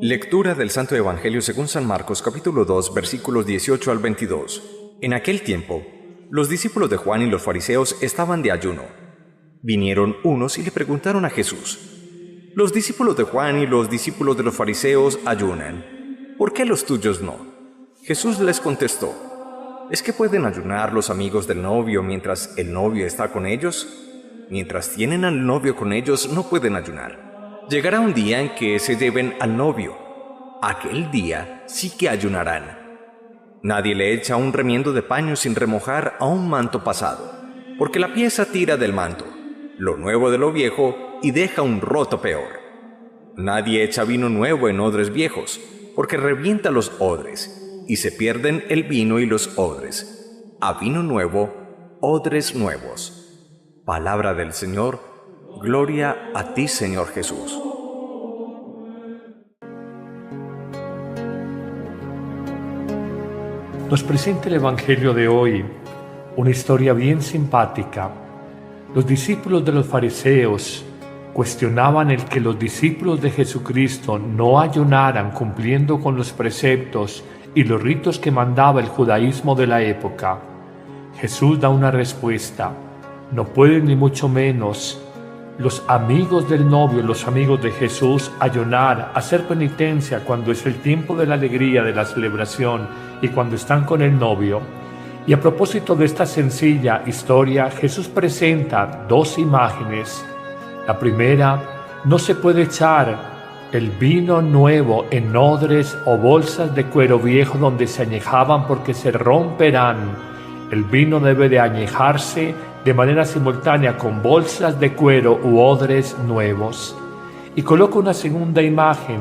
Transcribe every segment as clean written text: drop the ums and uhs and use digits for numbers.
Lectura del Santo Evangelio según San Marcos, capítulo 2, versículos 18 al 22. En aquel tiempo, los discípulos de Juan y los fariseos estaban de ayuno. Vinieron unos y le preguntaron a Jesús: «Los discípulos de Juan y los discípulos de los fariseos ayunan. ¿Por qué los tuyos no?» Jesús les contestó: ¿Es que pueden ayunar los amigos del novio mientras el novio está con ellos? Mientras tienen al novio con ellos, no pueden ayunar. Llegará un día en que se lleven al novio. Aquel día sí que ayunarán. Nadie le echa un remiendo de paño sin remojar a un manto pasado, porque la pieza tira del manto, lo nuevo de lo viejo, y deja un roto peor. Nadie echa vino nuevo en odres viejos, porque revienta los odres, y se pierden el vino y los odres. A vino nuevo, odres nuevos. Palabra del Señor. Gloria a ti, Señor Jesús. Nos presenta el Evangelio de hoy una historia bien simpática. Los discípulos de los fariseos cuestionaban el que los discípulos de Jesucristo no ayunaran cumpliendo con los preceptos y los ritos que mandaba el judaísmo de la época. Jesús da una respuesta: no pueden ni mucho menos los amigos del novio, los amigos de Jesús, ayunar, hacer penitencia cuando es el tiempo de la alegría, de la celebración y cuando están con el novio. Y a propósito de esta sencilla historia, Jesús presenta dos imágenes. La primera: no se puede echar el vino nuevo en odres o bolsas de cuero viejo donde se añejaban porque se romperán. El vino debe de añejarse de manera simultánea con bolsas de cuero u odres nuevos. Y coloca una segunda imagen: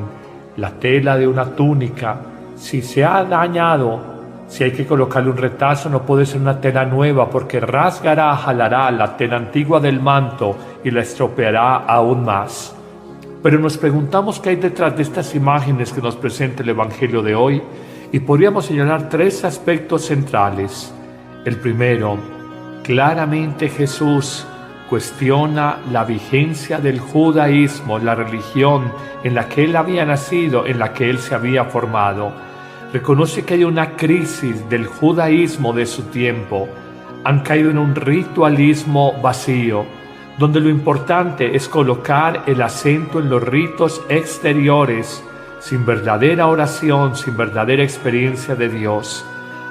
la tela de una túnica. Si se ha dañado, si hay que colocarle un retazo, no puede ser una tela nueva porque rasgará, jalará la tela antigua del manto y la estropeará aún más. Pero nos preguntamos qué hay detrás de estas imágenes que nos presenta el Evangelio de hoy, y podríamos señalar tres aspectos centrales. El primero: claramente Jesús cuestiona la vigencia del judaísmo, la religión en la que él había nacido, en la que él se había formado. Reconoce que hay una crisis del judaísmo de su tiempo. Han caído en un ritualismo vacío, donde lo importante es colocar el acento en los ritos exteriores, sin verdadera oración, sin verdadera experiencia de Dios.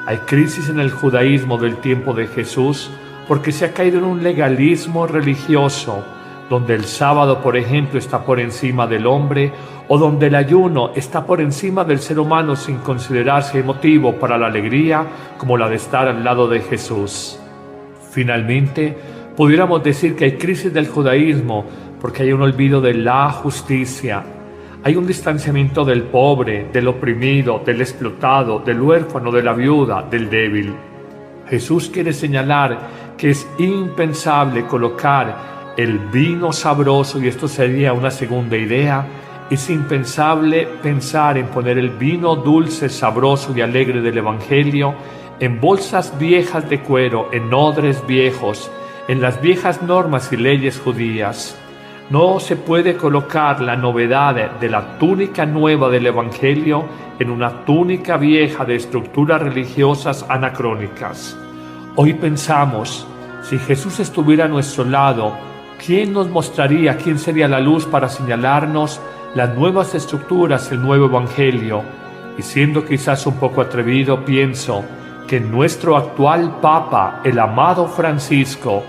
Hay crisis en el judaísmo del tiempo de Jesús porque se ha caído en un legalismo religioso, donde el sábado, por ejemplo, está por encima del hombre, o donde el ayuno está por encima del ser humano sin considerarse motivo para la alegría como la de estar al lado de Jesús. Finalmente, pudiéramos decir que hay crisis del judaísmo porque hay un olvido de la justicia. Hay un distanciamiento del pobre, del oprimido, del explotado, del huérfano, de la viuda, del débil. Jesús quiere señalar que es impensable colocar el vino sabroso, y esto sería una segunda idea. Es impensable pensar en poner el vino dulce, sabroso y alegre del Evangelio en bolsas viejas de cuero, en odres viejos, en las viejas normas y leyes judías. No se puede colocar la novedad de la túnica nueva del Evangelio en una túnica vieja de estructuras religiosas anacrónicas. Hoy pensamos, si Jesús estuviera a nuestro lado, ¿quién nos mostraría, quién sería la luz para señalarnos las nuevas estructuras, el nuevo Evangelio? Y siendo quizás un poco atrevido, pienso que nuestro actual Papa, el amado Francisco,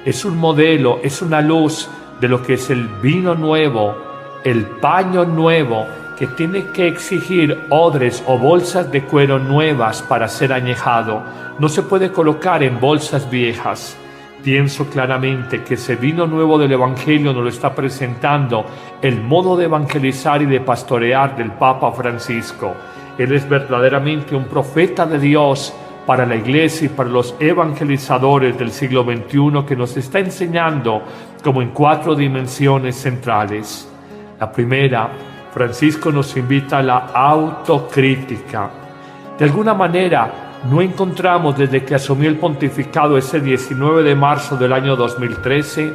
es un modelo, es una luz de lo que es el vino nuevo, el paño nuevo, que tiene que exigir odres o bolsas de cuero nuevas para ser añejado. No se puede colocar en bolsas viejas. Pienso claramente que ese vino nuevo del Evangelio nos lo está presentando el modo de evangelizar y de pastorear del Papa Francisco. Él es verdaderamente un profeta de Dios para la Iglesia y para los evangelizadores del siglo XXI, que nos está enseñando como en 4 dimensiones centrales. La primera, Francisco nos invita a la autocrítica. De alguna manera, no encontramos desde que asumió el pontificado ese 19 de marzo del año 2013,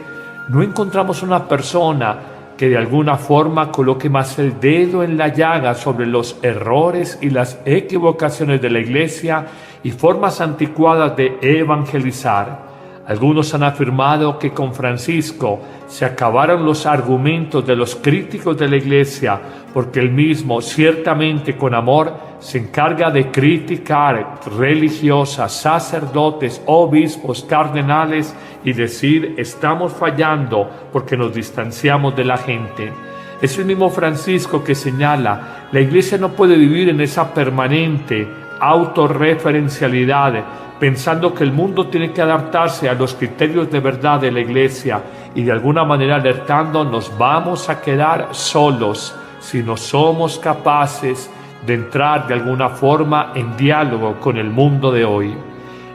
no encontramos una persona que de alguna forma coloque más el dedo en la llaga sobre los errores y las equivocaciones de la Iglesia y formas anticuadas de evangelizar. Algunos han afirmado que con Francisco se acabaron los argumentos de los críticos de la Iglesia, porque él mismo, ciertamente con amor, se encarga de criticar religiosas, sacerdotes, obispos, cardenales y decir: estamos fallando porque nos distanciamos de la gente. Es el mismo Francisco que señala: la Iglesia no puede vivir en esa permanente autorreferencialidad, pensando que el mundo tiene que adaptarse a los criterios de verdad de la Iglesia, y de alguna manera alertando: nos vamos a quedar solos si no somos capaces de entrar de alguna forma en diálogo con el mundo de hoy.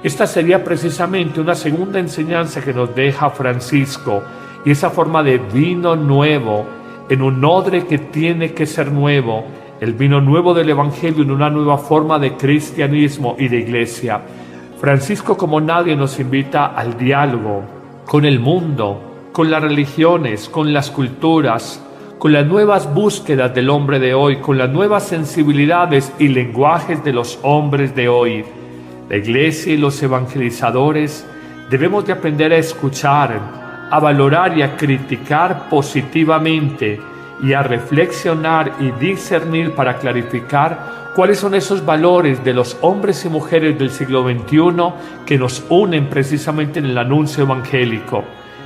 Esta sería precisamente una segunda enseñanza que nos deja Francisco, y esa forma de vino nuevo en un odre que tiene que ser nuevo, el vino nuevo del Evangelio en una nueva forma de cristianismo y de iglesia. Francisco, como nadie, nos invita al diálogo con el mundo, con las religiones, con las culturas, con las nuevas búsquedas del hombre de hoy, con las nuevas sensibilidades y lenguajes de los hombres de hoy. La Iglesia y los evangelizadores debemos de aprender a escuchar, a valorar y a criticar positivamente, y a reflexionar y discernir para clarificar cuáles son esos valores de los hombres y mujeres del siglo XXI que nos unen precisamente en el anuncio evangélico.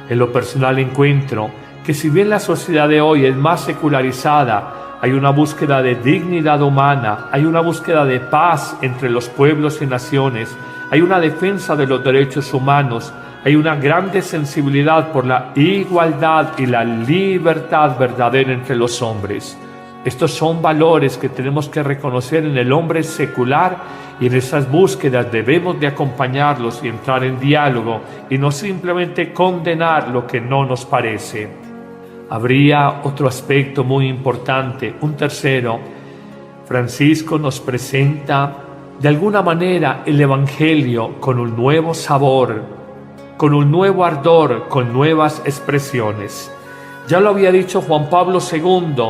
En lo personal encuentro que si bien la sociedad de hoy es más secularizada, hay una búsqueda de dignidad humana, hay una búsqueda de paz entre los pueblos y naciones, hay una defensa de los derechos humanos, hay una grande sensibilidad por la igualdad y la libertad verdadera entre los hombres. Estos son valores que tenemos que reconocer en el hombre secular, y en esas búsquedas debemos de acompañarlos y entrar en diálogo y no simplemente condenar lo que no nos parece. Habría otro aspecto muy importante, un tercero. Francisco nos presenta de alguna manera el Evangelio con un nuevo sabor, con un nuevo ardor, con nuevas expresiones. Ya lo había dicho Juan Pablo II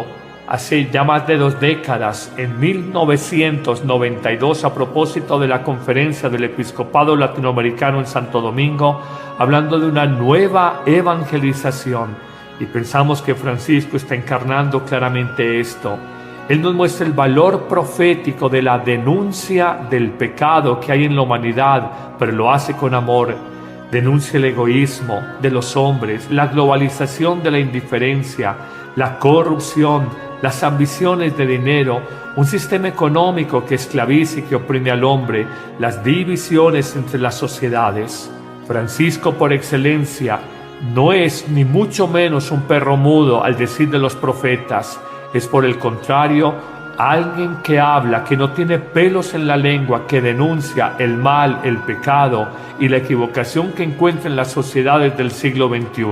hace ya más de 2 décadas, en 1992, a propósito de la conferencia del Episcopado Latinoamericano en Santo Domingo, hablando de una nueva evangelización. Y pensamos que Francisco está encarnando claramente esto. Él nos muestra el valor profético de la denuncia del pecado que hay en la humanidad, pero lo hace con amor. Denuncia el egoísmo de los hombres, la globalización de la indiferencia, la corrupción, las ambiciones de dinero, un sistema económico que esclaviza y que oprime al hombre, las divisiones entre las sociedades. Francisco, por excelencia, no es ni mucho menos un perro mudo al decir de los profetas. Es por el contrario alguien que habla, que no tiene pelos en la lengua, que denuncia el mal, el pecado y la equivocación que encuentra en las sociedades del siglo XXI.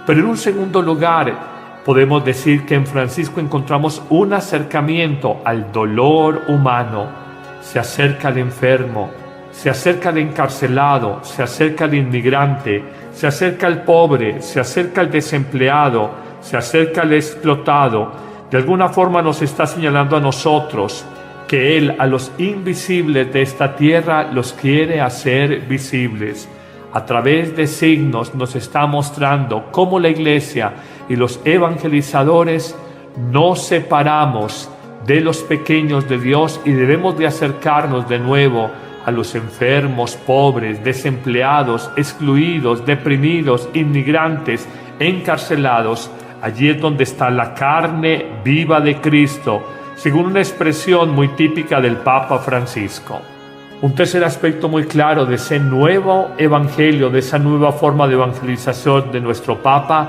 Pero en un segundo lugar, podemos decir que en Francisco encontramos un acercamiento al dolor humano. Se acerca al enfermo, se acerca al encarcelado, se acerca al inmigrante, se acerca al pobre, se acerca al desempleado, se acerca al explotado. De alguna forma nos está señalando a nosotros que Él a los invisibles de esta tierra los quiere hacer visibles. A través de signos nos está mostrando cómo la Iglesia y los evangelizadores nos separamos de los pequeños de Dios y debemos de acercarnos de nuevo a los enfermos, pobres, desempleados, excluidos, deprimidos, inmigrantes, encarcelados. Allí es donde está la carne viva de Cristo, según una expresión muy típica del Papa Francisco. Un tercer aspecto muy claro de ese nuevo evangelio, de esa nueva forma de evangelización de nuestro Papa,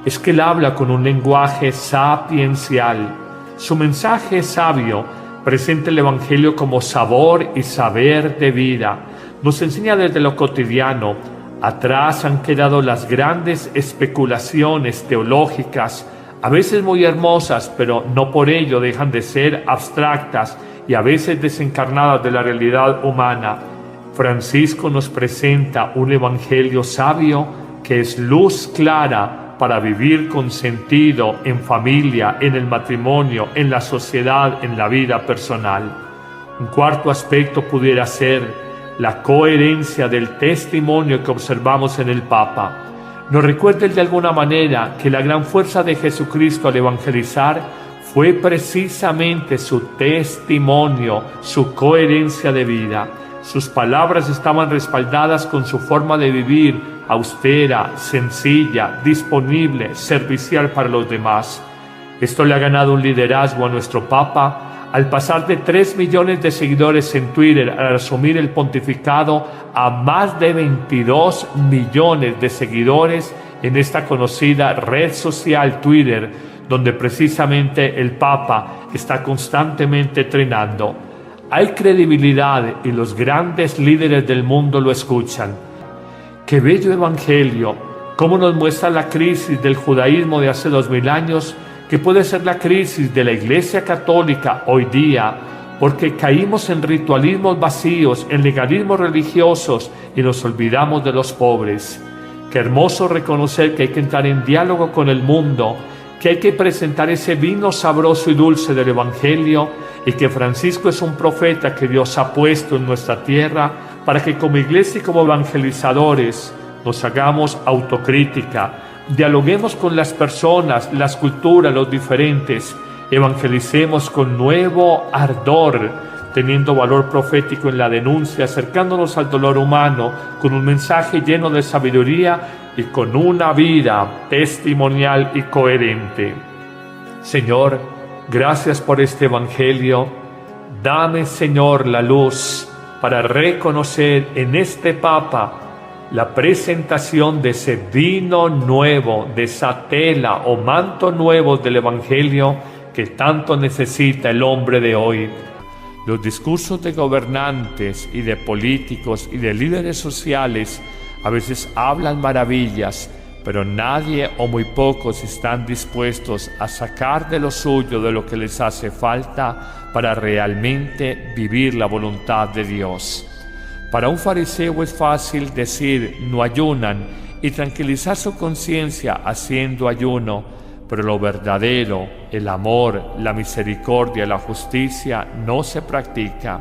es que él habla con un lenguaje sapiencial. Su mensaje es sabio, presenta el evangelio como sabor y saber de vida. Nos enseña desde lo cotidiano. Atrás han quedado las grandes especulaciones teológicas, a veces muy hermosas, pero no por ello dejan de ser abstractas y a veces desencarnadas de la realidad humana. Francisco nos presenta un evangelio sabio que es luz clara para vivir con sentido en familia, en el matrimonio, en la sociedad, en la vida personal. Un cuarto aspecto pudiera ser la coherencia del testimonio que observamos en el Papa. Nos recuerda de alguna manera que la gran fuerza de Jesucristo al evangelizar fue precisamente su testimonio, su coherencia de vida. Sus palabras estaban respaldadas con su forma de vivir, austera, sencilla, disponible, servicial para los demás. Esto le ha ganado un liderazgo a nuestro Papa al pasar de 3 millones de seguidores en Twitter al asumir el pontificado a más de 22 millones de seguidores en esta conocida red social Twitter, donde precisamente el Papa está constantemente entrenando. Hay credibilidad y los grandes líderes del mundo lo escuchan. ¡Qué bello evangelio! Cómo nos muestra la crisis del judaísmo de hace 2000 años, que puede ser la crisis de la Iglesia Católica hoy día, porque caímos en ritualismos vacíos, en legalismos religiosos y nos olvidamos de los pobres. Qué hermoso reconocer que hay que entrar en diálogo con el mundo, que hay que presentar ese vino sabroso y dulce del Evangelio, y que Francisco es un profeta que Dios ha puesto en nuestra tierra para que como iglesia y como evangelizadores nos hagamos autocrítica, dialoguemos con las personas, las culturas, los diferentes, evangelicemos con nuevo ardor, teniendo valor profético en la denuncia, acercándonos al dolor humano con un mensaje lleno de sabiduría y con una vida testimonial y coherente. Señor, gracias por este evangelio. Dame, Señor, la luz para reconocer en este Papa la presentación de ese vino nuevo, de esa tela o manto nuevo del evangelio que tanto necesita el hombre de hoy. Los discursos de gobernantes y de políticos y de líderes sociales a veces hablan maravillas, pero nadie o muy pocos están dispuestos a sacar de lo suyo, de lo que les hace falta, para realmente vivir la voluntad de Dios. Para un fariseo es fácil decir no ayunan y tranquilizar su conciencia haciendo ayuno, pero lo verdadero, el amor, la misericordia, la justicia no se practica.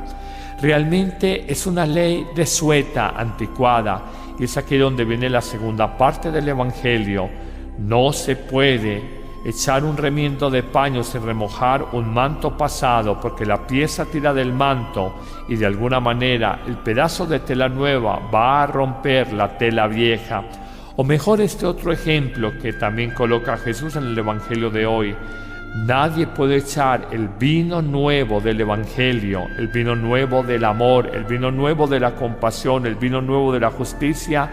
Realmente es una ley desueta, anticuada, y es aquí donde viene la segunda parte del Evangelio. No se puede echar un remiendo de paño sin remojar un manto pasado, porque la pieza tira del manto y de alguna manera el pedazo de tela nueva va a romper la tela vieja. O mejor, este otro ejemplo que también coloca Jesús en el Evangelio de hoy. Nadie puede echar el vino nuevo del Evangelio, el vino nuevo del amor, el vino nuevo de la compasión, el vino nuevo de la justicia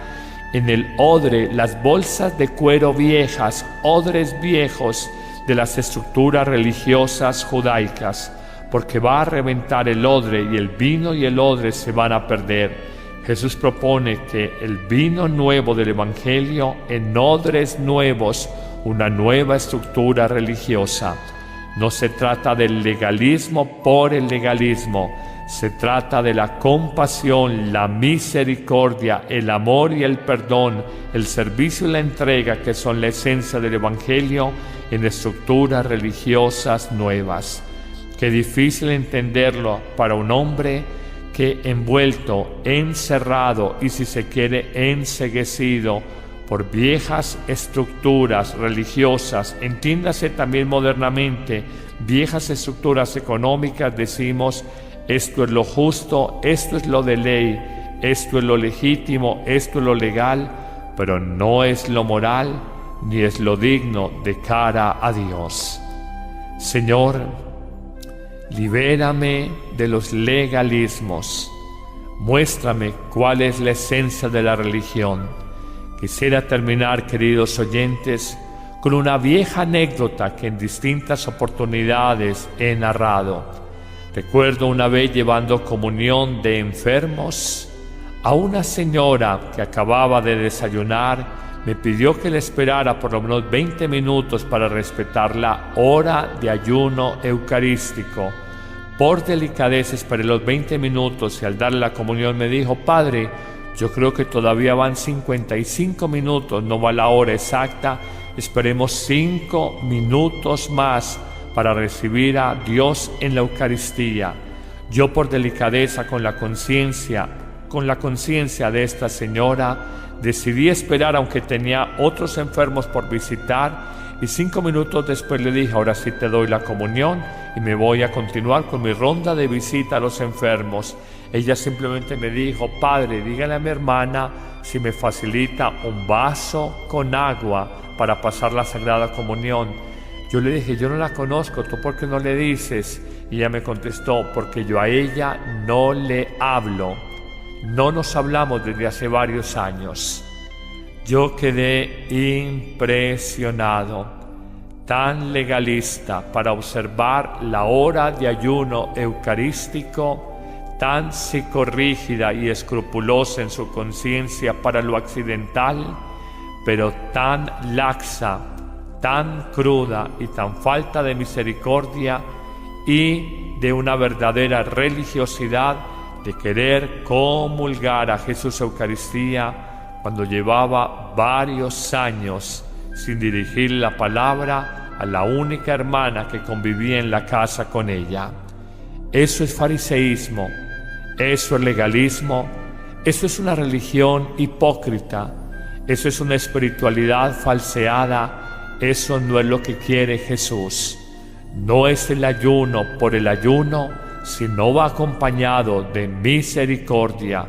en el odre, las bolsas de cuero viejas, odres viejos de las estructuras religiosas judaicas, porque va a reventar el odre y el odre se van a perder. Jesús propone que el vino nuevo del Evangelio en odres nuevos, una nueva estructura religiosa. No se trata del legalismo por el legalismo, se trata de la compasión, la misericordia, el amor y el perdón, el servicio y la entrega, que son la esencia del Evangelio en estructuras religiosas nuevas. Qué difícil entenderlo para un hombre que envuelto, encerrado y, si se quiere, enceguecido por viejas estructuras religiosas, entiéndase también modernamente, viejas estructuras económicas, decimos: esto es lo justo, esto es lo de ley, esto es lo legítimo, esto es lo legal, pero no es lo moral ni es lo digno de cara a Dios. Señor, libérame de los legalismos, muéstrame cuál es la esencia de la religión. Quisiera terminar, queridos oyentes, con una vieja anécdota que en distintas oportunidades he narrado. Recuerdo una vez llevando comunión de enfermos a una señora que acababa de desayunar. Me pidió que le esperara por lo menos 20 minutos para respetar la hora de ayuno eucarístico. Por delicadeza esperé los 20 minutos y al darle la comunión me dijo: Padre, Yo creo que todavía van 55 minutos, no va la hora exacta. Esperemos 5 minutos más para recibir a Dios en la Eucaristía. Yo, por delicadeza, con la conciencia de esta señora, decidí esperar, aunque tenía otros enfermos por visitar, y 5 minutos después le dije: ahora sí te doy la comunión y me voy a continuar con mi ronda de visita a los enfermos. Ella simplemente me dijo: padre, dígale a mi hermana si me facilita un vaso con agua para pasar la Sagrada Comunión. Yo le dije: yo no la conozco, ¿tú por qué no le dices? Y ella me contestó: porque yo a ella no le hablo. No nos hablamos desde hace varios años. Yo quedé impresionado, tan legalista para observar la hora de ayuno eucarístico, tan psicorrígida y escrupulosa en su conciencia para lo accidental, pero tan laxa, tan cruda y tan falta de misericordia y de una verdadera religiosidad de querer comulgar a Jesús Eucaristía cuando llevaba varios años sin dirigir la palabra a la única hermana que convivía en la casa con ella. Eso es fariseísmo, eso es legalismo, eso es una religión hipócrita, eso es una espiritualidad falseada, eso no es lo que quiere Jesús. No es el ayuno por el ayuno, sino va acompañado de misericordia.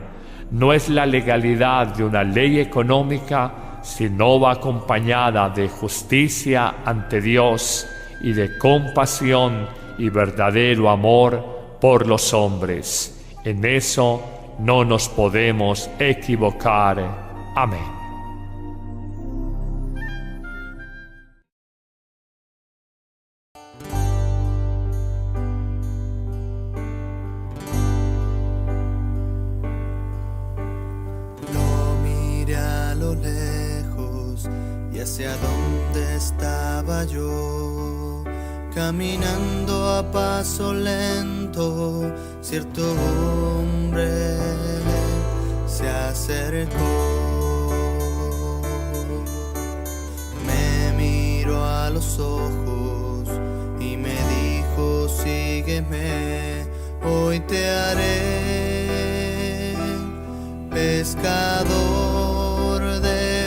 No es la legalidad de una ley económica, sino va acompañada de justicia ante Dios y de compasión y verdadero amor por los hombres. En eso no nos podemos equivocar. Amén. Hacia dónde estaba yo, caminando a paso lento, cierto hombre se acercó, me miró a los ojos y me dijo: sígueme, hoy te haré pescador de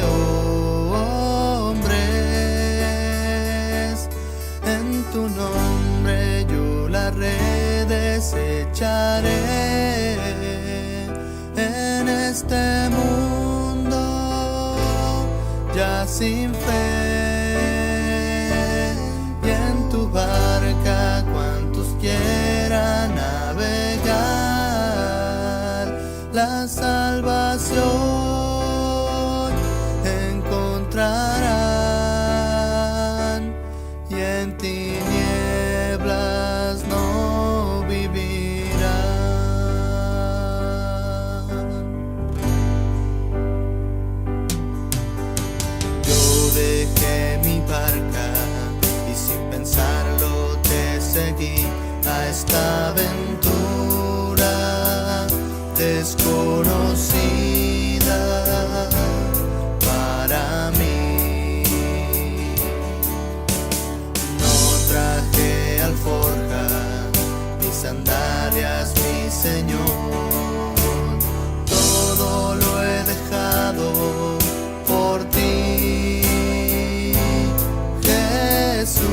tu nombre yo las redes echaré en este mundo ya sin fe, y en tu barca cuantos quieran navegar la salvación encontrarán, y en tinieblas no vivirán. Yo dejé mi barca y sin pensarlo te seguí a esta aventura desconocida para mí. Traje alforja, mis sandalias, mi Señor, todo lo he dejado por ti, Jesús.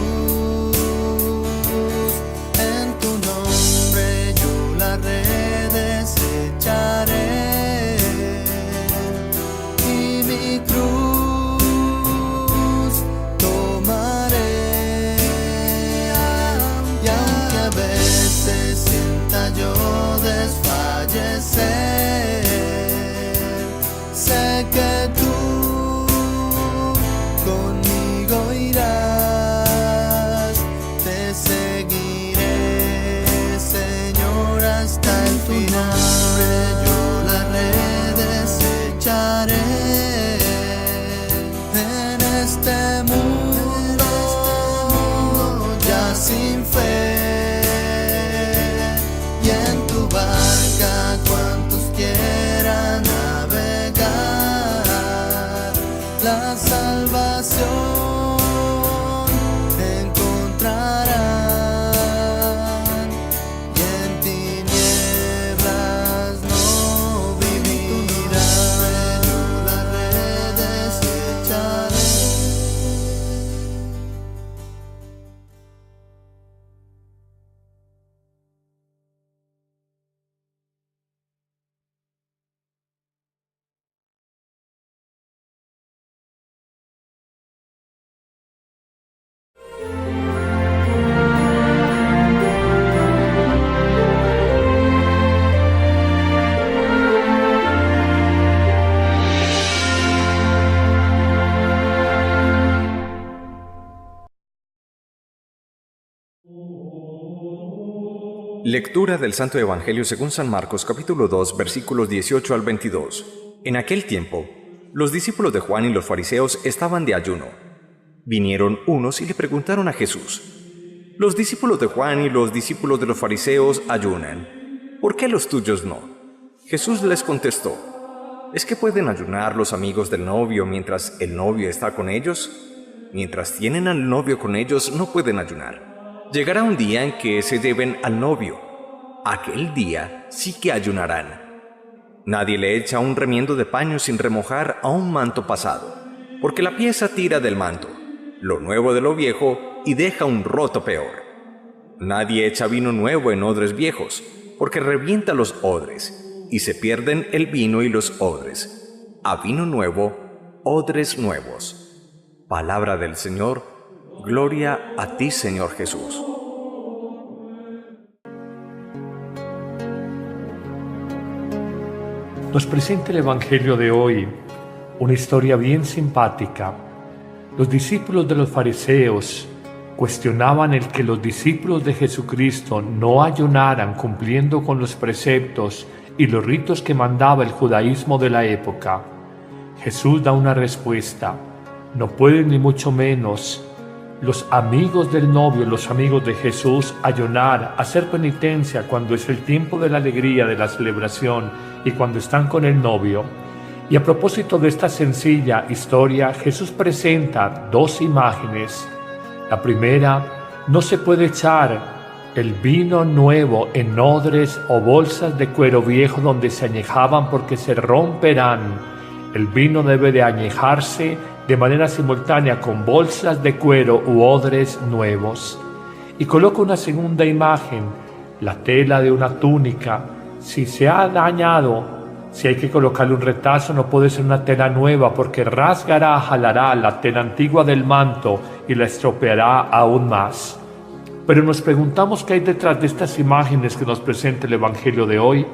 En tu nombre yo las redes echaré y mi cruz tomaré. A veces sienta yo desfallecer, Lectura del Santo Evangelio según San Marcos capítulo 2 versículos 18 al 22. En aquel tiempo, los discípulos de Juan y los fariseos estaban de ayuno. Vinieron unos y le preguntaron a Jesús: «Los discípulos de Juan y los discípulos de los fariseos ayunan. ¿Por qué los tuyos no?» Jesús les contestó: ¿Es que pueden ayunar los amigos del novio mientras el novio está con ellos? Mientras tienen al novio con ellos, no pueden ayunar. Llegará un día en que se lleven al novio. Aquel día sí que ayunarán. Nadie le echa un remiendo de paño sin remojar a un manto pasado, porque la pieza tira del manto, lo nuevo de lo viejo, y deja un roto peor. Nadie echa vino nuevo en odres viejos, porque revienta los odres, y se pierden el vino y los odres. A vino nuevo, odres nuevos. Palabra del Señor. Gloria a ti, Señor Jesús. Nos presenta el Evangelio de hoy una historia bien simpática. Los discípulos de los fariseos cuestionaban el que los discípulos de Jesucristo no ayunaran cumpliendo con los preceptos y los ritos que mandaba el judaísmo de la época. Jesús da una respuesta: no pueden ni mucho menos los amigos del novio, los amigos de Jesús, ayunar, hacer penitencia cuando es el tiempo de la alegría, de la celebración y cuando están con el novio. Y a propósito de esta sencilla historia, Jesús presenta dos imágenes. La primera: no se puede echar el vino nuevo en odres o bolsas de cuero viejo donde se añejaban porque se romperán. El vino debe de añejarse de manera simultánea con bolsas de cuero u odres nuevos. Y coloca una segunda imagen: la tela de una túnica. Si se ha dañado, si hay que colocarle un retazo, no puede ser una tela nueva porque rasgará, jalará la tela antigua del manto y la estropeará aún más. Pero nos preguntamos qué hay detrás de estas imágenes que nos presenta el Evangelio de hoy,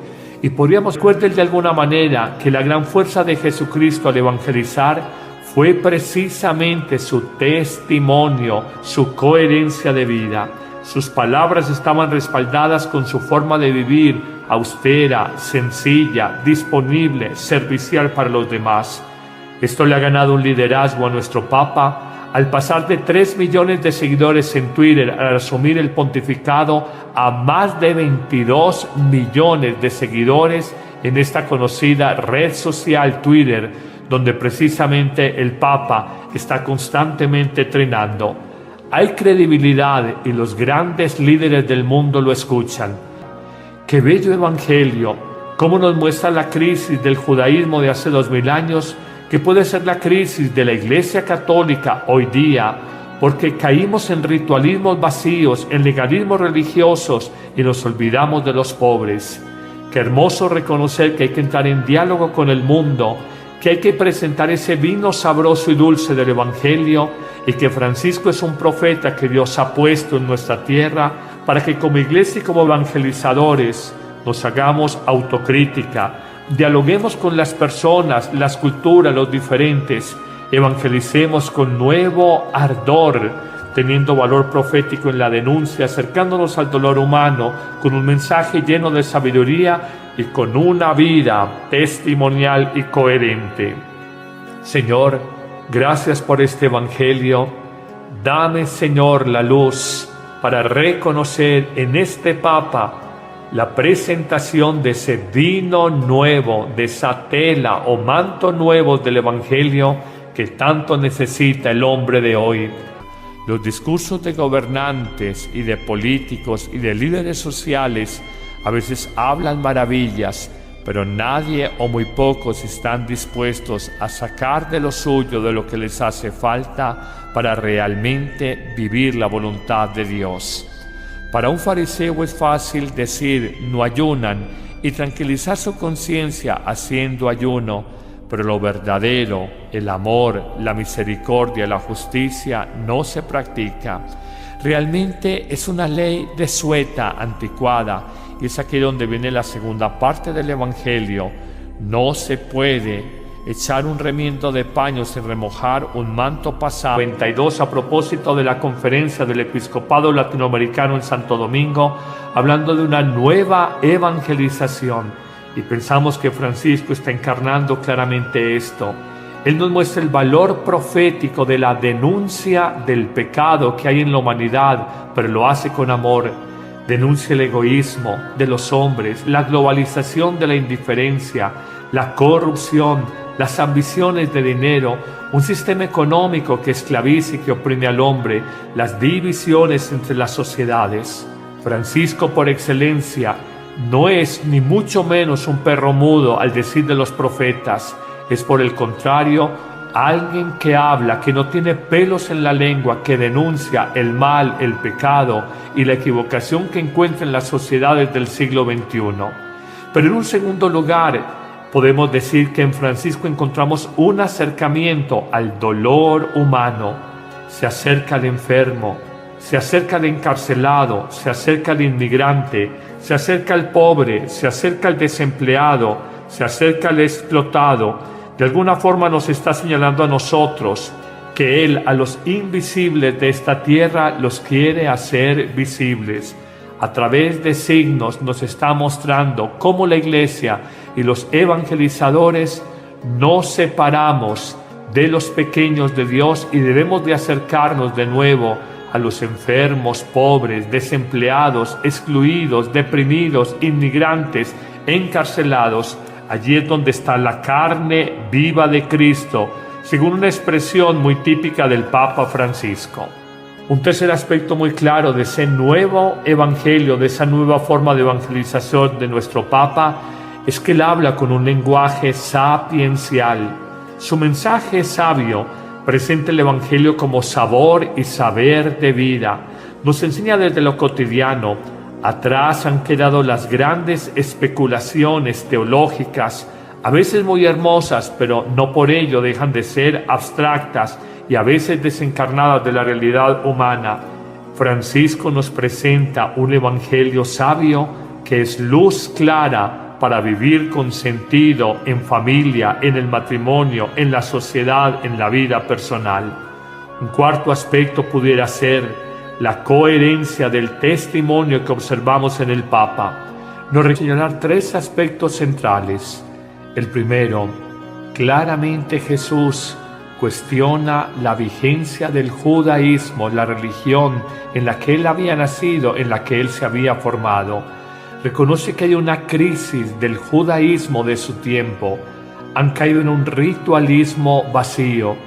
y podríamos recuerden de alguna manera que la gran fuerza de Jesucristo al evangelizar fue precisamente su testimonio, su coherencia de vida. Sus palabras estaban respaldadas con su forma de vivir, austera, sencilla, disponible, servicial para los demás. Esto le ha ganado un liderazgo a nuestro Papa al pasar de 3 millones de seguidores en Twitter al asumir el pontificado a más de 22 millones de seguidores en esta conocida red social Twitter, donde precisamente el Papa está constantemente entrenando. Hay credibilidad y los grandes líderes del mundo lo escuchan. ¡Qué bello evangelio! Cómo nos muestra la crisis del judaísmo de hace 2000 años, que puede ser la crisis de la Iglesia Católica hoy día, porque caímos en ritualismos vacíos, en legalismos religiosos y nos olvidamos de los pobres. Qué hermoso reconocer que hay que entrar en diálogo con el mundo, que hay que presentar ese vino sabroso y dulce del Evangelio, y que Francisco es un profeta que Dios ha puesto en nuestra tierra para que como iglesia y como evangelizadores nos hagamos autocrítica, dialoguemos con las personas, las culturas, los diferentes, evangelicemos con nuevo ardor, teniendo valor profético en la denuncia, acercándonos al dolor humano con un mensaje lleno de sabiduría y con una vida testimonial y coherente. Señor, gracias por este evangelio. Dame, Señor, la luz para reconocer en este Papa la presentación de ese vino nuevo, de esa tela o manto nuevo del evangelio que tanto necesita el hombre de hoy. Los discursos de gobernantes y de políticos y de líderes sociales a veces hablan maravillas, pero nadie o muy pocos están dispuestos a sacar de lo suyo, de lo que les hace falta, para realmente vivir la voluntad de Dios. Para un fariseo es fácil decir no ayunan y tranquilizar su conciencia haciendo ayuno, pero lo verdadero, el amor, la misericordia, la justicia no se practica. Realmente es una ley desueta, anticuada, y es aquí donde viene la segunda parte del Evangelio. No se puede echar un remiendo de paño sin remojar un manto pasado. 92 a propósito de la conferencia del Episcopado Latinoamericano en Santo Domingo, hablando de una nueva evangelización. Y pensamos que Francisco está encarnando claramente esto. Él nos muestra el valor profético de la denuncia del pecado que hay en la humanidad, pero lo hace con amor. Denuncia el egoísmo de los hombres, la globalización de la indiferencia, la corrupción, las ambiciones de dinero, un sistema económico que esclaviza y que oprime al hombre, las divisiones entre las sociedades. Francisco, por excelencia, no es ni mucho menos un perro mudo al decir de los profetas. Es por el contrario, alguien que habla, que no tiene pelos en la lengua, que denuncia el mal, el pecado y la equivocación que encuentra en las sociedades del siglo XXI. Pero en un segundo lugar, podemos decir que en Francisco encontramos un acercamiento al dolor humano. Se acerca al enfermo, se acerca al encarcelado, se acerca al inmigrante, se acerca al pobre, se acerca al desempleado, se acerca al explotado. De alguna forma nos está señalando a nosotros que Él a los invisibles de esta tierra los quiere hacer visibles. A través de signos nos está mostrando cómo la Iglesia y los evangelizadores nos separamos de los pequeños de Dios y debemos de acercarnos de nuevo a los enfermos, pobres, desempleados, excluidos, deprimidos, inmigrantes, encarcelados. Allí es donde está la carne viva de Cristo, según una expresión muy típica del Papa Francisco. Un tercer aspecto muy claro de ese nuevo evangelio, de esa nueva forma de evangelización de nuestro Papa, es que él habla con un lenguaje sapiencial. Su mensaje es sabio, presenta el evangelio como sabor y saber de vida. Nos enseña desde lo cotidiano. Atrás han quedado las grandes especulaciones teológicas, a veces muy hermosas, pero no por ello dejan de ser abstractas y a veces desencarnadas de la realidad humana. Francisco nos presenta un evangelio sabio que es luz clara para vivir con sentido en familia, en el matrimonio, en la sociedad, en la vida personal. Un cuarto aspecto pudiera ser la coherencia del testimonio que observamos en el Papa. Nos señalar tres aspectos centrales. El primero, claramente Jesús cuestiona la vigencia del judaísmo, la religión en la que él había nacido, en la que él se había formado. Reconoce que hay una crisis del judaísmo de su tiempo. Han caído en un ritualismo vacío,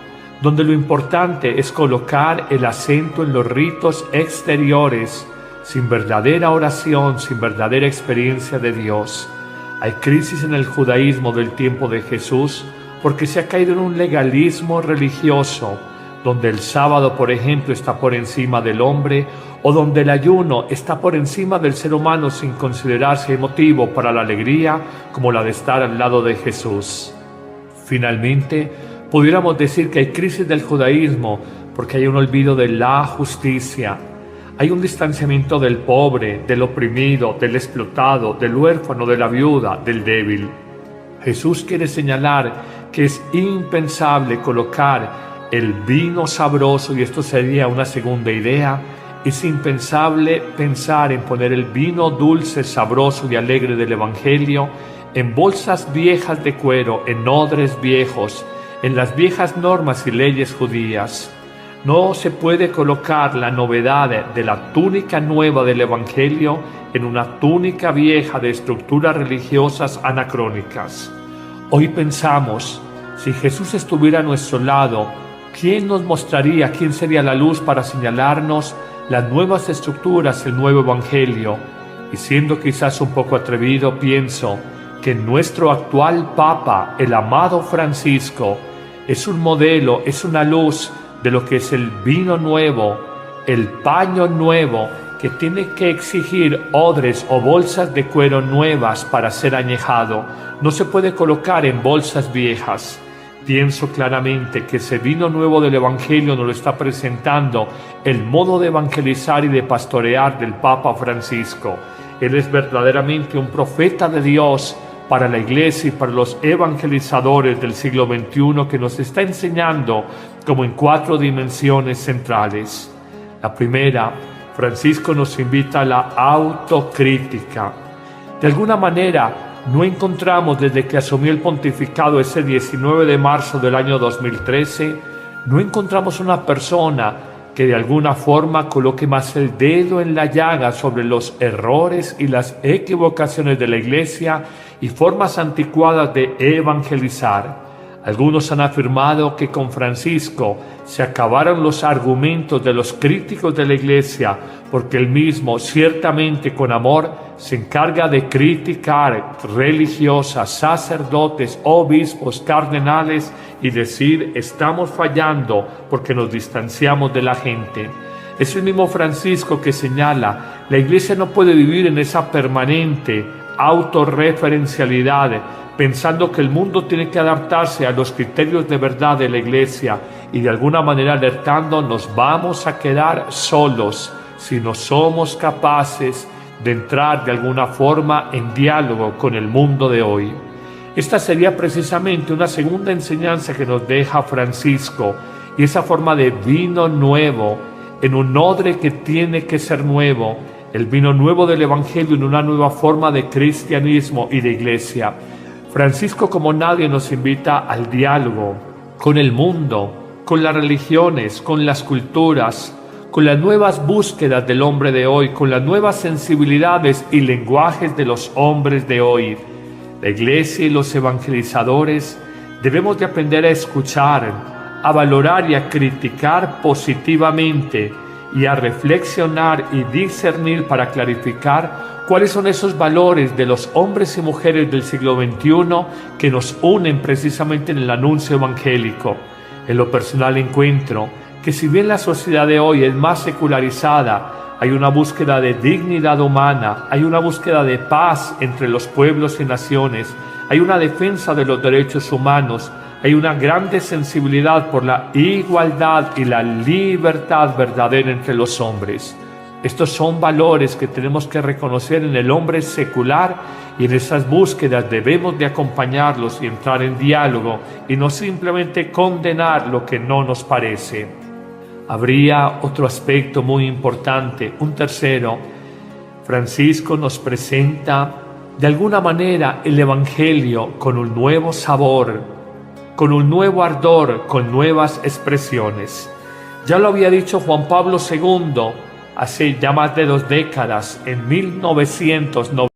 donde lo importante es colocar el acento en los ritos exteriores, sin verdadera oración, sin verdadera experiencia de Dios. Hay crisis en el judaísmo del tiempo de Jesús porque se ha caído en un legalismo religioso, donde el sábado, por ejemplo, está por encima del hombre, o donde el ayuno está por encima del ser humano sin considerarse motivo para la alegría como la de estar al lado de Jesús. Finalmente, pudiéramos decir que hay crisis del judaísmo porque hay un olvido de la justicia. Hay un distanciamiento del pobre, del oprimido, del explotado, del huérfano, de la viuda, del débil. Jesús quiere señalar que es impensable colocar el vino sabroso, y esto sería una segunda idea, es impensable pensar en poner el vino dulce, sabroso y alegre del Evangelio en bolsas viejas de cuero, en odres viejos, en las viejas normas y leyes judías. No se puede colocar la novedad de la túnica nueva del Evangelio en una túnica vieja de estructuras religiosas anacrónicas. Hoy pensamos, si Jesús estuviera a nuestro lado, ¿quién nos mostraría, quién sería la luz para señalarnos las nuevas estructuras, el nuevo Evangelio? Y siendo quizás un poco atrevido, pienso que nuestro actual Papa, el amado Francisco, es un modelo, es una luz de lo que es el vino nuevo, el paño nuevo, que tiene que exigir odres o bolsas de cuero nuevas para ser añejado. No se puede colocar en bolsas viejas. Pienso claramente que ese vino nuevo del Evangelio nos lo está presentando el modo de evangelizar y de pastorear del Papa Francisco. Él es verdaderamente un profeta de Dios para la Iglesia y para los evangelizadores del siglo XXI, que nos está enseñando como en 4 dimensiones centrales. La primera, Francisco nos invita a la autocrítica. De alguna manera, no encontramos desde que asumió el pontificado ese 19 de marzo del año 2013, no encontramos una persona que de alguna forma coloque más el dedo en la llaga sobre los errores y las equivocaciones de la Iglesia y formas anticuadas de evangelizar. Algunos han afirmado que con Francisco se acabaron los argumentos de los críticos de la Iglesia, porque él mismo, ciertamente con amor, se encarga de criticar religiosas, sacerdotes, obispos, cardenales y decir: estamos fallando porque nos distanciamos de la gente. Es el mismo Francisco que señala: la Iglesia no puede vivir en esa permanente autorreferencialidad, pensando que el mundo tiene que adaptarse a los criterios de verdad de la Iglesia, y de alguna manera alertando: nos vamos a quedar solos si no somos capaces de entrar de alguna forma en diálogo con el mundo de hoy. Esta sería precisamente una segunda enseñanza que nos deja Francisco, y esa forma de vino nuevo en un odre que tiene que ser nuevo, el vino nuevo del Evangelio en una nueva forma de cristianismo y de iglesia. Francisco, como nadie, nos invita al diálogo con el mundo, con las religiones, con las culturas, con las nuevas búsquedas del hombre de hoy, con las nuevas sensibilidades y lenguajes de los hombres de hoy. La Iglesia y los evangelizadores debemos de aprender a escuchar, a valorar y a criticar positivamente, y a reflexionar y discernir para clarificar cuáles son esos valores de los hombres y mujeres del siglo XXI que nos unen precisamente en el anuncio evangélico. En lo personal encuentro que si bien la sociedad de hoy es más secularizada, hay una búsqueda de dignidad humana, hay una búsqueda de paz entre los pueblos y naciones, hay una defensa de los derechos humanos, hay una grande sensibilidad por la igualdad y la libertad verdadera entre los hombres. Estos son valores que tenemos que reconocer en el hombre secular, y en esas búsquedas debemos de acompañarlos y entrar en diálogo y no simplemente condenar lo que no nos parece. Habría otro aspecto muy importante, un tercero. Francisco nos presenta de alguna manera el Evangelio con un nuevo sabor, con un nuevo ardor, con nuevas expresiones. Ya lo había dicho Juan Pablo II hace ya más de 2 décadas, en 1990.